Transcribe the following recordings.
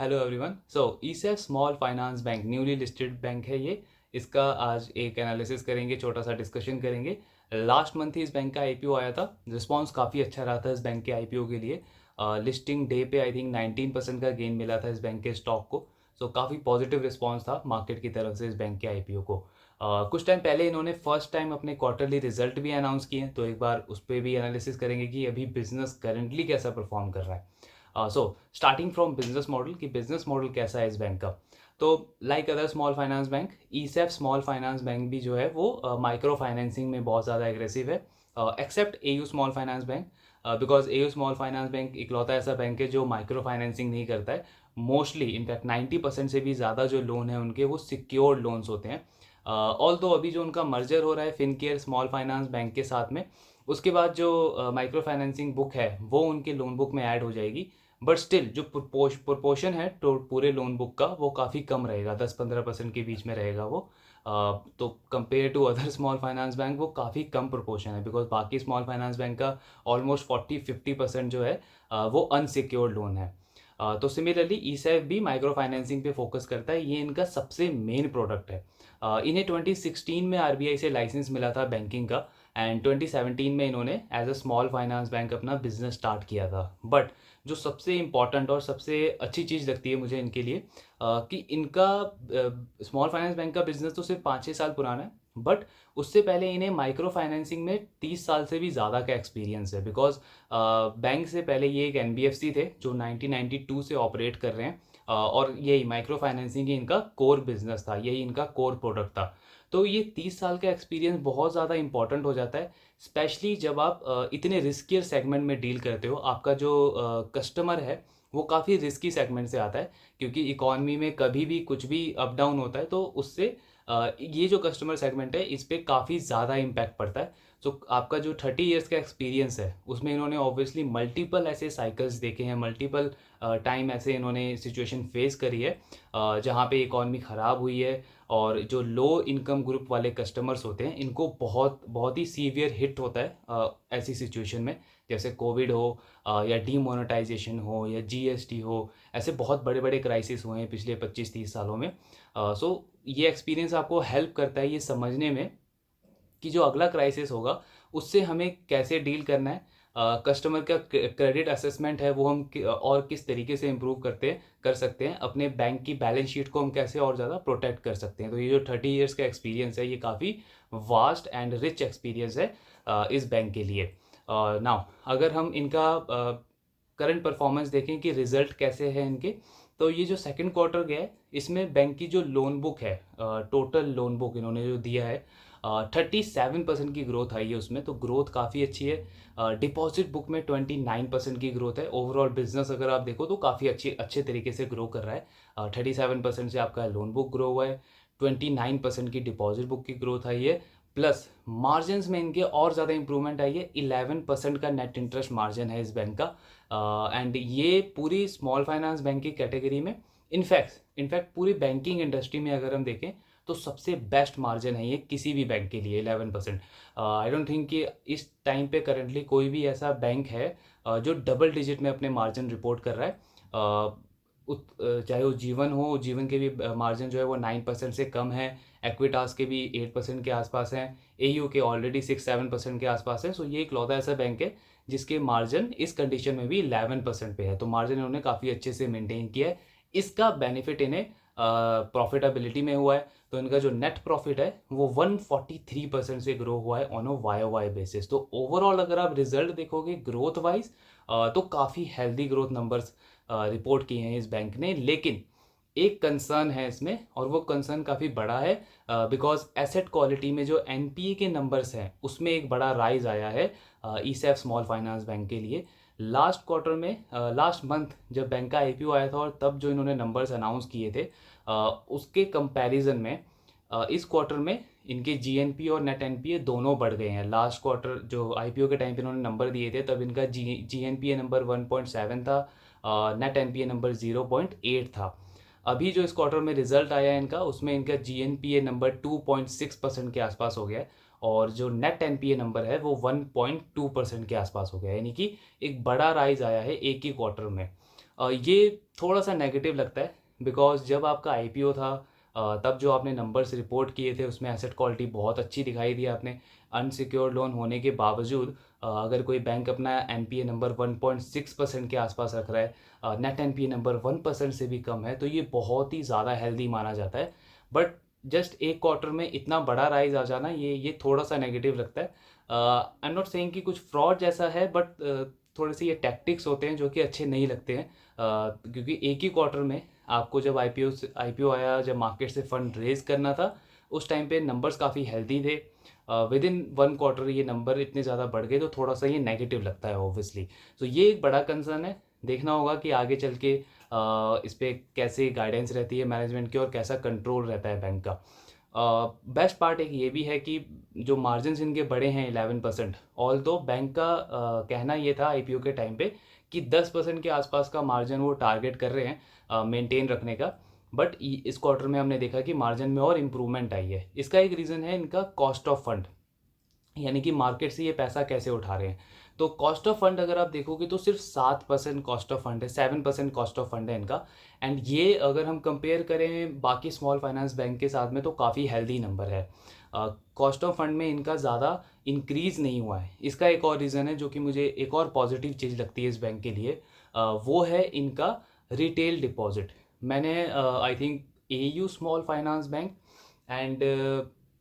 Hello everyone. ESAF small finance bank newly listed bank है ये। इसका आज एक एनालिसिस करेंगे, छोटा सा डिस्कशन करेंगे। लास्ट मंथ ही इस बैंक का आईपीओ आया था। रिस्पांस काफ़ी अच्छा रहा था इस बैंक के आईपीओ के लिए। लिस्टिंग डे पे आई थिंक 19% का गेन मिला था इस बैंक के स्टॉक को। काफ़ी पॉजिटिव रिस्पांस था मार्केट की तरफ से इस बैंक के आईपीओ को। कुछ टाइम पहले इन्होंने फर्स्ट टाइम अपने क्वार्टरली रिजल्ट भी अनाउंस किए हैं, तो एक बार उस पर भी एनालिसिस करेंगे कि अभी बिजनेस करेंटली कैसा परफॉर्म कर रहा है। स्टार्टिंग फ्रॉम बिजनेस मॉडल, कि बिजनेस मॉडल कैसा है इस बैंक का। तो like other small finance bank, ESAF small finance bank भी जो है वो माइक्रो फाइनेंसिंग में बहुत ज़्यादा एग्रेसिव है, except AU small finance bank. Because AU small finance bank इकलौता ऐसा बैंक है जो माइक्रो फाइनेंसिंग नहीं करता है। मोस्टली इनफैक्ट 90% से भी ज़्यादा जो लोन है उनके वो सिक्योर्ड लोन्स होते हैं। ऑल तो अभी जो उनका मर्जर हो रहा है फिनकेयर स्मॉल फाइनेंस बैंक के साथ में, उसके बाद जो माइक्रो फाइनेंसिंग बुक है वो उनके लोन बुक में ऐड हो जाएगी। बट स्टिल जो प्रोपोर्शन है तो पूरे लोन बुक का वो काफ़ी कम रहेगा, 10-15% के बीच में रहेगा वो। तो compare to other small finance bank वो काफ़ी कम प्रोपोर्शन है, बिकॉज बाकी स्मॉल फाइनेंस बैंक का ऑलमोस्ट 40-50% जो है वो अनसिक्योर्ड लोन है। तो सिमिलरली ईसेफ भी माइक्रो फाइनेंसिंग पे फोकस करता है, ये इनका सबसे मेन प्रोडक्ट है। इन्हें 2016 में आरबीआई से लाइसेंस मिला था बैंकिंग का, एंड 2017 में इन्होंने as a small finance bank अपना बिजनेस स्टार्ट किया था। बट जो सबसे इम्पॉर्टेंट और सबसे अच्छी चीज़ लगती है मुझे इनके लिए, कि इनका स्मॉल फाइनेंस बैंक का बिजनेस तो सिर्फ 5-6 साल पुराना है, बट उससे पहले इन्हें माइक्रो फाइनेंसिंग में 30 साल से भी ज़्यादा का एक्सपीरियंस है। बिकॉज बैंक से पहले ये एक एनबीएफसी थे जो 1992 से ऑपरेट कर रहे हैं, और यही माइक्रो फाइनेंसिंग ही इनका कोर बिजनेस था, यही इनका कोर प्रोडक्ट था। तो ये 30 साल का एक्सपीरियंस बहुत ज़्यादा इंपॉर्टेंट हो जाता है, स्पेशली जब आप इतने रिस्कियर सेगमेंट में डील करते हो। आपका जो कस्टमर है वो काफ़ी रिस्की सेगमेंट से आता है, क्योंकि इकॉनमी में कभी भी कुछ भी अप डाउन होता है तो उससे ये जो कस्टमर सेगमेंट है इस पर काफ़ी ज़्यादा इम्पैक्ट पड़ता है। आपका जो 30 ईयर्स का एक्सपीरियंस है उसमें इन्होंने ऑब्वियसली मल्टीपल ऐसे साइकिल्स देखे हैं, मल्टीपल टाइम ऐसे इन्होंने सिचुएशन फेस करी है जहाँ पे इकॉनमी ख़राब हुई है, और जो लो इनकम ग्रुप वाले कस्टमर्स होते हैं इनको बहुत बहुत ही सीवियर हिट होता है ऐसी सिचुएशन में, जैसे कोविड हो या डीमोनेटाइजेशन हो या जीएसटी हो। ऐसे बहुत बड़े बड़े क्राइसिस हुए हैं पिछले 25-30 सालों में। ये एक्सपीरियंस आपको हेल्प करता है ये समझने में कि जो अगला क्राइसिस होगा उससे हमें कैसे डील करना है। कस्टमर का क्रेडिट असेसमेंट है वो हम और किस तरीके से इम्प्रूव कर सकते हैं, अपने बैंक की बैलेंस शीट को हम कैसे और ज़्यादा प्रोटेक्ट कर सकते हैं। तो ये जो 30 ईयर्स का एक्सपीरियंस है ये काफ़ी वास्ट एंड रिच एक्सपीरियंस है इस बैंक के लिए। नाउ अगर हम इनका करंट परफॉर्मेंस देखें कि रिजल्ट कैसे हैं इनके, तो ये जो सेकंड क्वार्टर गया है इसमें बैंक की जो लोन बुक है, टोटल लोन बुक इन्होंने जो दिया है 37% की ग्रोथ आई है उसमें, तो ग्रोथ काफ़ी अच्छी है। डिपॉजिट बुक में 29% की ग्रोथ है। ओवरऑल बिजनेस अगर आप देखो तो काफ़ी अच्छे तरीके से ग्रो कर रहा है। 37% से आपका लोन बुक ग्रो हुआ है, 29% की डिपॉजिट बुक की ग्रोथ आई है, प्लस मार्जिन में इनके और ज़्यादा इंप्रूवमेंट आई है। 11% का नेट इंटरेस्ट मार्जिन है इस बैंक का, एंड ये पूरी स्मॉल फाइनेंस बैंक की कैटेगरी में, इनफैक्ट पूरी बैंकिंग इंडस्ट्री में अगर हम देखें तो सबसे बेस्ट मार्जिन है ये किसी भी बैंक के लिए, 11%। आई डोंट थिंक कि इस टाइम पे करंटली कोई भी ऐसा बैंक है जो डबल डिजिट में अपने मार्जिन रिपोर्ट कर रहा है। चाहे वो जीवन हो, जीवन के भी मार्जिन जो है वो 9% से कम है, एक्विटास के भी 8% के आसपास हैं, एयू के ऑलरेडी 6-7% के आसपास है। ये इकलौता ऐसा बैंक है जिसके मार्जिन इस कंडीशन में भी 11% पे है, तो मार्जिन इन्होंने काफ़ी अच्छे से मेंटेन किया है। इसका बेनिफिट इन्हें प्रॉफिटेबिलिटी में हुआ है, तो इनका जो नेट प्रॉफिट है वो 143% से ग्रो हुआ है ऑन अ वाई बेसिस। तो ओवरऑल अगर आप रिजल्ट देखोगे ग्रोथ वाइज, तो काफ़ी हेल्दी ग्रोथ नंबर्स रिपोर्ट किए हैं इस बैंक ने। लेकिन एक कंसर्न है इसमें, और वो कंसर्न काफ़ी बड़ा है, बिकॉज एसेट क्वालिटी में जो एनपीए के नंबर्स हैं उसमें एक बड़ा राइज आया है ईसेफ स्मॉल फाइनेंस बैंक के लिए। लास्ट क्वार्टर में, लास्ट मंथ जब बैंक का आईपीओ आया था और तब जो इन्होंने नंबर्स अनाउंस किए थे, उसके कंपैरिजन में इस क्वार्टर में इनके जीएनपी और नेट एनपीए दोनों बढ़ गए हैं। लास्ट क्वार्टर जो आईपीओ के टाइम पे इन्होंने नंबर दिए थे तब इनका जीएनपीए नंबर 1.7 था, नेट एनपीए नंबर 0.8 था। अभी जो इस क्वार्टर में रिजल्ट आया है इनका, उसमें इनका जीएनपीए नंबर 2.6% के आसपास हो गया है, और जो नेट एनपीए नंबर है वो 1.2% के आसपास हो गया है, यानी कि एक बड़ा राइज आया है एक ही क्वार्टर में। ये थोड़ा सा नेगेटिव लगता है बिकॉज़ जब आपका आईपीओ था तब जो आपने नंबर्स रिपोर्ट किए थे उसमें एसेट क्वालिटी बहुत अच्छी दिखाई दी आपने। अनसिक्योर्ड लोन होने के बावजूद अगर कोई बैंक अपना एनपीए नंबर 1.6% के आसपास रख रहा है, नेट एनपीए नंबर 1% से भी कम है, तो ये बहुत ही ज़्यादा हेल्दी माना जाता है। बट जस्ट एक क्वार्टर में इतना बड़ा राइज आ जाना, ये थोड़ा सा नेगेटिव लगता है। आई एम नॉट सेइंग कि कुछ फ्रॉड जैसा है, बट थोड़े से ये टैक्टिक्स होते हैं जो कि अच्छे नहीं लगते हैं। क्योंकि एक ही क्वार्टर में आपको जब आईपीओ आया, जब मार्केट से फंड रेज करना था, उस टाइम पे नंबर्स काफ़ी हेल्दी थे। विद इन 1 क्वार्टर ये नंबर इतने ज़्यादा बढ़ गए, तो थोड़ा सा ये नेगेटिव लगता है ऑब्वियसली। तो ये एक बड़ा कंसर्न है। देखना होगा कि आगे चल के इस पर कैसे गाइडेंस रहती है मैनेजमेंट की और कैसा कंट्रोल रहता है बैंक का। बेस्ट पार्ट एक ये भी है कि जो मार्जिन इनके बड़े हैं 11%, ऑल दो बैंक का कहना ये था आईपीओ के टाइम पे कि 10% के आसपास का मार्जिन वो टारगेट कर रहे हैं मेंटेन रखने का। बट इस क्वार्टर में हमने देखा कि मार्जिन में और इम्प्रूवमेंट आई है। इसका एक रीज़न है इनका कॉस्ट ऑफ फंड, यानी कि मार्केट से ये पैसा कैसे उठा रहे हैं। तो कॉस्ट ऑफ फंड अगर आप देखोगे तो सिर्फ 7% कॉस्ट ऑफ फंड है, 7% कॉस्ट ऑफ फंड है इनका। एंड ये अगर हम कंपेयर करें बाकी स्मॉल फाइनेंस बैंक के साथ में तो काफ़ी हेल्दी नंबर है। कॉस्ट ऑफ फंड में इनका ज़्यादा इंक्रीज नहीं हुआ है। इसका एक और रीज़न है जो कि मुझे एक और पॉजिटिव चीज़ लगती है इस बैंक के लिए, वो है इनका रिटेल डिपॉजिट। मैंने I think AU small finance bank and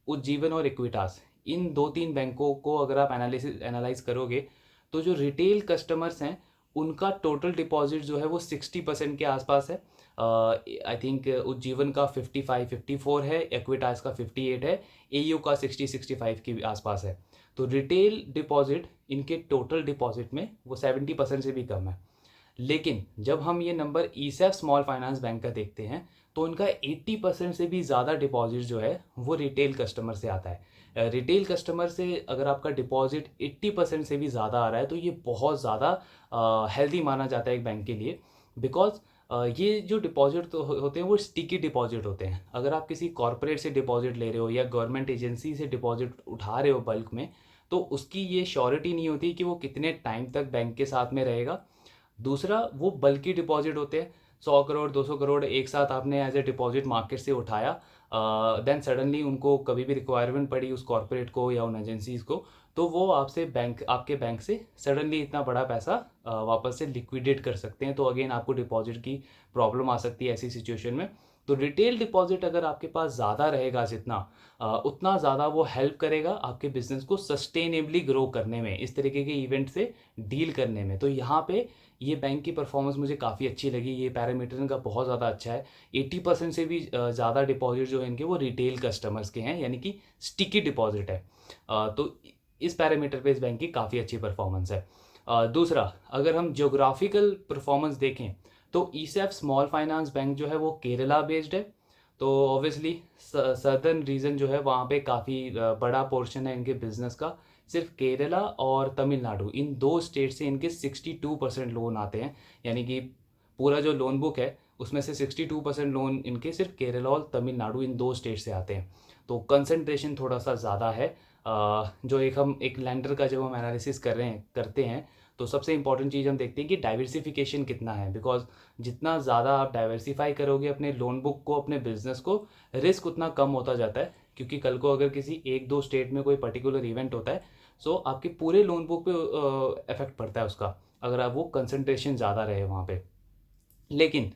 Ujjivan और इक्विटास, इन 2-3 बैंकों को अगर आप एनालाइज करोगे तो जो रिटेल कस्टमर्स हैं उनका टोटल डिपॉजिट जो है वो 60% के आसपास है। आई थिंक उज्जीवन का 55-54 है, इक्विटास का 58 है, एयू का 60-65 के आसपास है। तो रिटेल डिपॉजिट इनके टोटल डिपॉजिट में वो 70% से भी कम है। लेकिन जब हम ये नंबर ईसैफ स्मॉल फाइनेंस बैंक का देखते हैं तो उनका 80% से भी ज़्यादा डिपॉजिट जो है वो रिटेल कस्टमर से आता है। रिटेल कस्टमर से अगर आपका डिपॉजिट 80% से भी ज़्यादा आ रहा है तो ये बहुत ज़्यादा हेल्दी माना जाता है एक बैंक के लिए। बिकॉज ये जो डिपॉजिट तो होते हैं वो स्टिकी डिपॉजिट होते हैं। अगर आप किसी कॉरपोरेट से डिपॉजिट ले रहे हो या गवर्नमेंट एजेंसी से डिपॉजिट उठा रहे हो बल्क में, तो उसकी ये श्योरिटी नहीं होती कि वो कितने टाइम तक बैंक के साथ में रहेगा। दूसरा, वो बल्कि डिपॉजिट होते हैं, 100 करोड़ 200 करोड़ एक साथ आपने एज ए डिपॉजिट मार्केट से उठाया, देन सडनली उनको कभी भी रिक्वायरमेंट पड़ी उस कॉरपोरेट को या उन एजेंसीज को, तो वो आपके बैंक से सडनली इतना बड़ा पैसा वापस से लिक्विडेट कर सकते हैं। तो अगेन आपको डिपॉजिट की प्रॉब्लम आ सकती है ऐसी सिचुएशन में। तो रिटेल डिपॉजिट अगर आपके पास ज़्यादा रहेगा जितना, उतना ज़्यादा वो हेल्प करेगा आपके बिजनेस को सस्टेनेबली ग्रो करने में, इस तरीके के इवेंट से डील करने में। तो यहाँ पे ये बैंक की परफॉर्मेंस मुझे काफ़ी अच्छी लगी। ये पैरामीटर इनका बहुत ज़्यादा अच्छा है। 80% से भी ज़्यादा डिपॉजिट जो है इनके वो रिटेल कस्टमर्स के हैं, यानी कि स्टिकी डिपॉजिट है। तो इस पैरामीटर पे इस बैंक की काफ़ी अच्छी परफॉर्मेंस है। दूसरा, अगर हम ज्योग्राफिकल परफॉर्मेंस देखें तो ईसैफ स्मॉल फाइनेंस बैंक जो है वो केरला बेस्ड है। तो ऑब्वियसली सदर्न रीजन जो है वहाँ पे काफ़ी बड़ा पोर्शन है इनके बिजनेस का। सिर्फ केरला और तमिलनाडु, इन दो स्टेट से इनके 62% लोन आते हैं। यानी कि पूरा जो लोन बुक है उसमें से 62% लोन इनके सिर्फ केरला और तमिलनाडु, इन दो स्टेट से आते हैं। तो कंसंट्रेशन थोड़ा सा ज़्यादा है। जो हम एक लैंडर का जब हम एनालिसिस करते हैं तो सबसे इंपॉर्टेंट चीज़ हम देखते हैं कि डाइवर्सिफिकेशन कितना है। बिकॉज जितना ज़्यादा आप डाइवर्सिफाई करोगे अपने लोन बुक को, अपने बिजनेस को, रिस्क उतना कम होता जाता है। क्योंकि कल को अगर किसी 1-2 स्टेट में कोई पर्टिकुलर इवेंट होता है, सो आपके पूरे लोन बुक पे इफेक्ट पड़ता है उसका, अगर आप वो कंसंट्रेशन ज़्यादा रहे वहाँ पे। लेकिन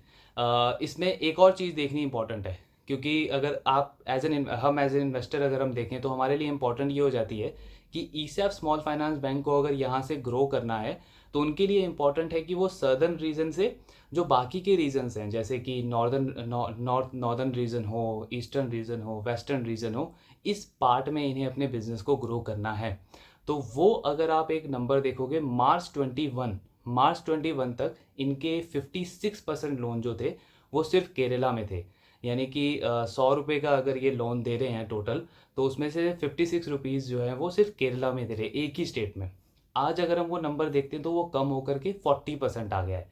इसमें एक और चीज़ देखनी इंपॉर्टेंट है, क्योंकि अगर आप एज एन इन्वेस्टर अगर हम देखें तो हमारे लिए इंपॉर्टेंट ये हो जाती है कि ईसैफ स्मॉल फाइनेंस बैंक को अगर यहाँ से ग्रो करना है तो उनके लिए इंपॉर्टेंट है कि वो सदर्न रीजन से जो बाकी के रीजन्स हैं, जैसे कि नॉर्दर्न रीजन हो, ईस्टर्न रीजन हो, वेस्टर्न रीजन हो, इस पार्ट में इन्हें अपने बिजनेस को ग्रो करना है। तो वो अगर आप एक नंबर देखोगे, मार्च 21 तक इनके 56% लोन जो थे वो सिर्फ केरला में थे। यानी कि 100 रुपये का अगर ये लोन दे रहे हैं टोटल, तो उसमें से 56 रुपीज़ जो है वो सिर्फ केरला में दे रहे हैं, एक ही स्टेट में। आज अगर हम वो नंबर देखते हैं तो वो कम होकर के 40% आ गया है।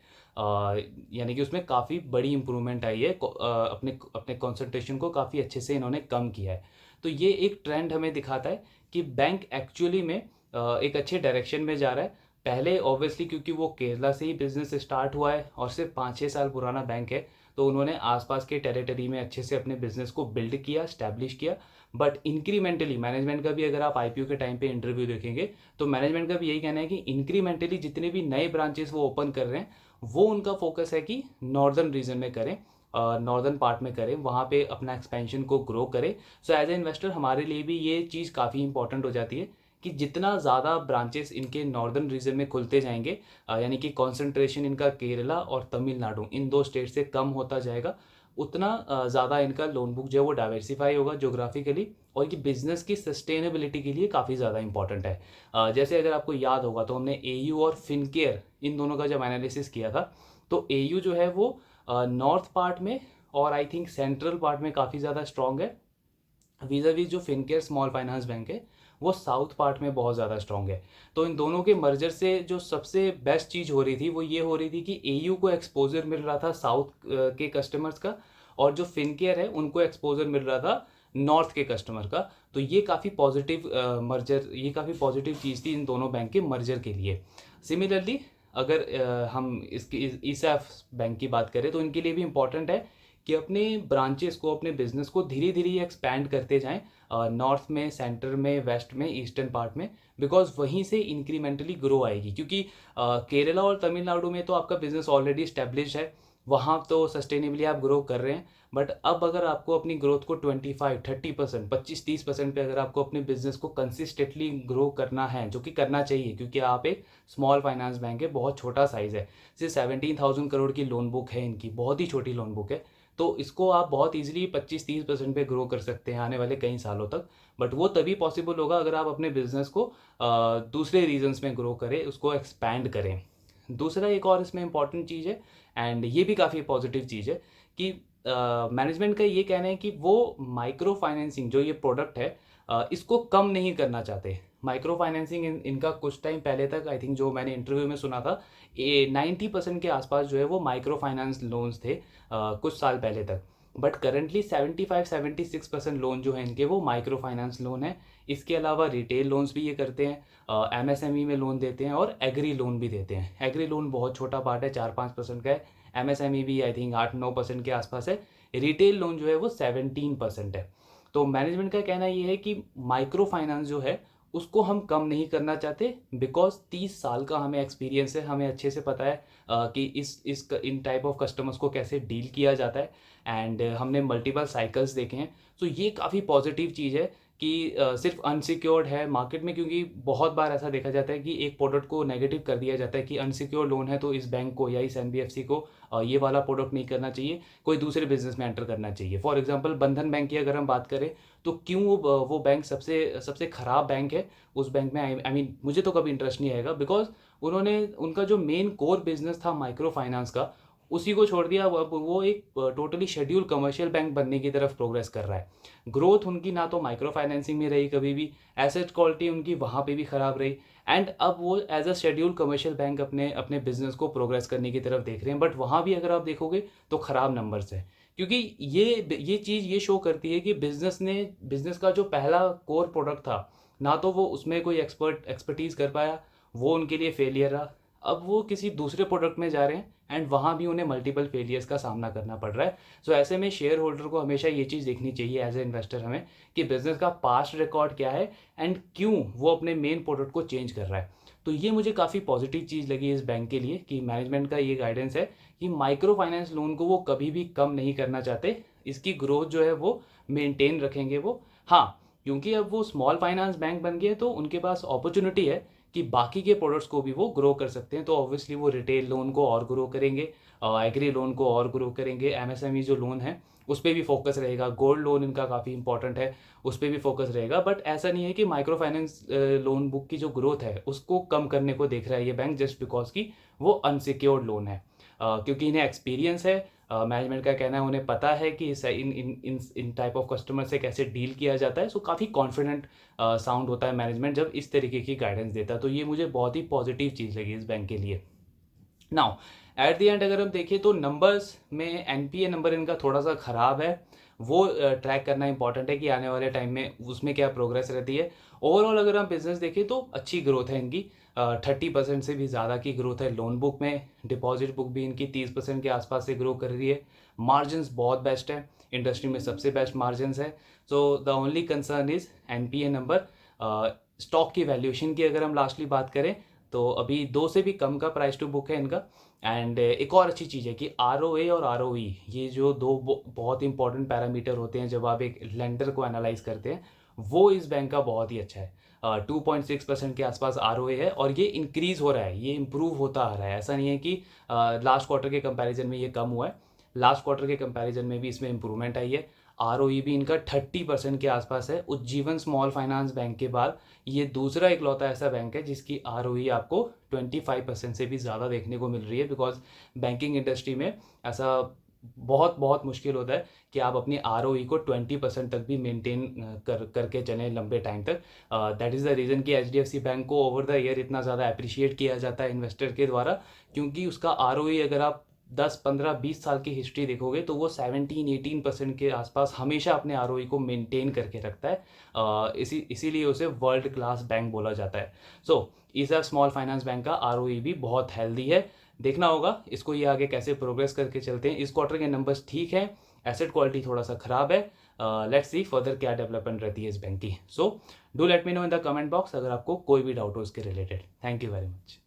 यानी कि उसमें काफ़ी बड़ी इंप्रूवमेंट आई है। अपने अपने कॉन्सेंट्रेशन को काफ़ी अच्छे से इन्होंने कम किया है। तो ये एक ट्रेंड हमें दिखाता है कि बैंक एक्चुअली में एक अच्छे डायरेक्शन में जा रहा है। पहले ऑब्वियसली क्योंकि वो केरला से ही बिजनेस स्टार्ट हुआ है और सिर्फ 5-6 साल पुराना बैंक है, तो उन्होंने आसपास के टेरिटरी में अच्छे से अपने बिजनेस को बिल्ड किया, स्टैब्लिश किया। बट इंक्रीमेंटली मैनेजमेंट का भी अगर आप आईपीओ के टाइम पे इंटरव्यू देखेंगे तो मैनेजमेंट का भी यही कहना है कि इंक्रीमेंटली जितने भी नए ब्रांचेस वो ओपन कर रहे हैं वो उनका फोकस है कि नॉर्दर्न रीजन में करें, नॉर्दर्न पार्ट में करें, वहाँ पे अपना एक्सपेंशन को ग्रो करें। सो एज ए इन्वेस्टर हमारे लिए भी ये चीज़ काफ़ी इंपॉर्टेंट हो जाती है कि जितना ज़्यादा ब्रांचेस इनके नॉर्दर्न रीजन में खुलते जाएंगे, यानी कि कंसंट्रेशन इनका केरला और तमिलनाडु इन दो स्टेट से कम होता जाएगा, उतना ज़्यादा इनका लोन बुक जो है वो डाइवर्सिफाई होगा जोग्राफिकली, और ये बिजनेस की सस्टेनेबिलिटी के लिए काफ़ी ज़्यादा इंपॉर्टेंट है। जैसे अगर आपको याद होगा तो हमने एयू और फिनकेयर इन दोनों का जब एनालिसिस किया था, तो एयू जो है वो नॉर्थ पार्ट में और आई थिंक सेंट्रल पार्ट में काफ़ी ज़्यादा स्ट्रॉन्ग है, वीज़ावीज़ जो फिनकेयर स्मॉल फाइनेंस बैंक है वो साउथ पार्ट में बहुत ज़्यादा स्ट्रॉन्ग है। तो इन दोनों के मर्जर से जो सबसे बेस्ट चीज़ हो रही थी वो ये हो रही थी कि एयू को एक्सपोजर मिल रहा था साउथ के कस्टमर्स का, और जो फिनकेयर है उनको एक्सपोजर मिल रहा था नॉर्थ के कस्टमर का। तो ये काफ़ी पॉजिटिव मर्जर, ये काफ़ी पॉजिटिव चीज़ थी इन दोनों बैंक के मर्जर के लिए। सिमिलरली अगर हम इसकी ईसैफ बैंक की बात करें तो इनके लिए भी इम्पॉर्टेंट है कि अपने ब्रांचेस को, अपने बिजनेस को धीरे धीरे एक्सपैंड करते जाएं, नॉर्थ में, सेंटर में, वेस्ट में, ईस्टर्न पार्ट में, बिकॉज वहीं से इंक्रीमेंटली ग्रो आएगी। क्योंकि केरला और तमिलनाडु में तो आपका बिजनेस ऑलरेडी स्टेब्लिश है, वहाँ तो सस्टेनेबली आप ग्रो कर रहे हैं। बट अब अगर आपको अपनी ग्रोथ को 25-30%, 25-30% पे अगर आपको अपने बिजनेस को कंसिस्टेंटली ग्रो करना है, जो कि करना चाहिए क्योंकि आप एक स्मॉल फाइनेंस बैंक है, बहुत छोटा साइज़ है, सिर्फ 17,000 करोड़ की लोन बुक है इनकी, बहुत ही छोटी लोन बुक है। तो इसको आप बहुत इजीली 25-30% पे ग्रो कर सकते हैं आने वाले कई सालों तक। बट वो तभी पॉसिबल होगा अगर आप अपने बिजनेस को दूसरे रीजन्स में ग्रो करें, उसको एक्सपैंड करें। दूसरा एक और इसमें इंपॉर्टेंट चीज़ है, एंड ये भी काफ़ी पॉजिटिव चीज़ है, कि मैनेजमेंट का ये कहना है कि वो माइक्रो फाइनेंसिंग जो ये प्रोडक्ट है इसको कम नहीं करना चाहते। माइक्रो फाइनेंसिंग इनका कुछ टाइम पहले तक, आई थिंक जो मैंने इंटरव्यू में सुना था, 90% के आसपास जो है वो माइक्रो फाइनेंस लोन्स थे कुछ साल पहले तक। बट करेंटली 75-76% लोन जो है इनके वो माइक्रो फाइनेंस लोन है। इसके अलावा रिटेल लोन्स भी ये करते हैं, एमएसएमई में लोन देते हैं और एग्री लोन भी देते हैं। एग्री लोन बहुत छोटा पार्ट है, 4-5% का है। एमएसएमई भी आई थिंक 8-9% के आसपास है। रिटेल लोन जो है वो 17% है। तो मैनेजमेंट का कहना ये है कि माइक्रो फाइनेंस जो है उसको हम कम नहीं करना चाहते, बिकॉज 30 साल का हमें एक्सपीरियंस है, हमें अच्छे से पता है कि इन टाइप ऑफ कस्टमर्स को कैसे डील किया जाता है, एंड हमने मल्टीपल साइकिल्स देखे हैं। तो ये काफ़ी पॉजिटिव चीज़ है कि सिर्फ अनसिक्योर्ड है मार्केट में, क्योंकि बहुत बार ऐसा देखा जाता है कि एक प्रोडक्ट को नेगेटिव कर दिया जाता है कि अनसिक्योर्ड लोन है तो इस बैंक को या इस एनबीएफसी को ये वाला प्रोडक्ट नहीं करना चाहिए, कोई दूसरे बिजनेस में एंटर करना चाहिए। फॉर एग्जांपल बंधन बैंक की अगर हम बात करें तो क्यों वो बैंक सबसे सबसे ख़राब बैंक है, उस बैंक में आई मीन मुझे तो कभी इंटरेस्ट नहीं आएगा, बिकॉज उन्होंने उनका जो मेन कोर बिजनेस था माइक्रो फाइनेंस का उसी को छोड़ दिया। अब वो एक टोटली शेड्यूल कमर्शियल बैंक बनने की तरफ प्रोग्रेस कर रहा है। ग्रोथ उनकी ना तो माइक्रो फाइनेंसिंग में रही कभी भी, एसेट क्वालिटी उनकी वहाँ पे भी ख़राब रही, एंड अब वो as a schedule commercial bank अपने अपने बिजनेस को प्रोग्रेस करने की तरफ देख रहे हैं। बट वहाँ भी अगर आप देखोगे तो ख़राब नंबर्स है, क्योंकि ये चीज़ ये शो करती है कि बिजनेस का जो पहला कोर प्रोडक्ट था ना तो वो उसमें कोई एक्सपर्टीज़ कर पाया, वो उनके लिए फेलियर रहा। अब वो किसी दूसरे प्रोडक्ट में जा रहे हैं एंड वहाँ भी उन्हें मल्टीपल फेलियर्स का सामना करना पड़ रहा है। सो ऐसे में शेयर होल्डर को हमेशा ये चीज़ देखनी चाहिए एज ए इन्वेस्टर हमें कि बिजनेस का पास्ट रिकॉर्ड क्या है एंड क्यों वो अपने मेन प्रोडक्ट को चेंज कर रहा है। तो ये मुझे काफ़ी पॉजिटिव चीज़ लगी इस बैंक के लिए कि मैनेजमेंट का ये गाइडेंस है कि माइक्रो फाइनेंस लोन को वो कभी भी कम नहीं करना चाहते, इसकी ग्रोथ जो है वो मेंटेन रखेंगे वो। हाँ, क्योंकि अब वो स्मॉल फाइनेंस बैंक बन गए तो उनके पास अपॉर्चुनिटी है कि बाकी के प्रोडक्ट्स को भी वो ग्रो कर सकते हैं। तो ऑब्वियसली वो रिटेल लोन को और ग्रो करेंगे, एग्री लोन को और ग्रो करेंगे, एमएसएमई जो लोन है उस पर भी फोकस रहेगा, गोल्ड लोन इनका काफ़ी इंपॉर्टेंट है उस पर भी फोकस रहेगा। बट ऐसा नहीं है कि माइक्रो फाइनेंस लोन बुक की जो ग्रोथ है उसको कम करने को देख रहा है ये बैंक जस्ट बिकॉज की वो अनसिक्योर्ड लोन है। क्योंकि इन्हें एक्सपीरियंस है, मैनेजमेंट का कहना है उन्हें पता है कि इन टाइप ऑफ कस्टमर से कैसे डील किया जाता है। सो काफ़ी कॉन्फिडेंट साउंड होता है मैनेजमेंट जब इस तरीके की गाइडेंस देता है। तो ये मुझे बहुत ही पॉजिटिव चीज़ लगी इस बैंक के लिए। नाउ एट द एंड अगर हम देखें तो नंबर्स में एनपीए नंबर इनका थोड़ा सा ख़राब है, वो ट्रैक करना इंपॉर्टेंट है कि आने वाले टाइम में उसमें क्या प्रोग्रेस रहती है। ओवरऑल अगर हम बिजनेस देखें तो अच्छी ग्रोथ है इनकी, 30% से भी ज़्यादा की ग्रोथ है लोन बुक में। डिपॉजिट बुक भी इनकी 30% के आसपास से ग्रो कर रही है। मार्जिन्स बहुत बेस्ट है, इंडस्ट्री में सबसे बेस्ट मार्जिन्स है। So the only concern is NPA number. Stock की वैल्यूएशन की अगर हम लास्टली बात करें तो अभी 2 से भी कम का प्राइस टू बुक है इनका। एंड एक और अच्छी चीज़ है कि आरओए और आरओई, ये जो दो बहुत इंपॉर्टेंट पैरामीटर होते हैं जब आप एक लेंडर को एनालाइज करते हैं, वो इस बैंक का बहुत ही अच्छा है। 2.6% के आसपास आरओए है और ये इंक्रीज हो रहा है, ये इम्प्रूव होता आ रहा है। ऐसा नहीं है कि लास्ट क्वार्टर के कंपैरिजन में ये कम हुआ है, लास्ट क्वार्टर के कंपैरिजन में भी इसमें इंप्रूवमेंट आई है। आरओई भी इनका 30% के आसपास है। उज्जीवन स्मॉल फाइनेंस बैंक के बाद ये दूसरा इकलौता ऐसा बैंक है जिसकी आरओई आपको 25% से भी ज़्यादा देखने को मिल रही है। बिकॉज बैंकिंग इंडस्ट्री में ऐसा बहुत बहुत मुश्किल होता है कि आप अपनी आरओई को 20% तक भी मेंटेन करके चलें लंबे टाइम तक। दैट इज़ द रीज़न कि एचडीएफसी बैंक को ओवर द ईयर इतना ज़्यादा अप्रिशिएट किया जाता है इन्वेस्टर के द्वारा, क्योंकि उसका आरओई अगर आप 10, 15, 20 साल की हिस्ट्री देखोगे तो वो 17-18% के आसपास हमेशा अपने आरओई को मेंटेन करके रखता है। इसीलिए उसे वर्ल्ड क्लास बैंक बोला जाता है। सो ईसा स्मॉल फाइनेंस बैंक का आरओई भी बहुत हेल्दी है। देखना होगा इसको ये आगे कैसे प्रोग्रेस करके चलते हैं। इस क्वार्टर के नंबर्स ठीक है, एसेट क्वालिटी थोड़ा सा खराब है। लेट्स सी फर्दर क्या डेवलपमेंट रहती है इस बैंक की। So do let me know in the comment box अगर आपको कोई भी डाउट हो इसके related. Thank you very much.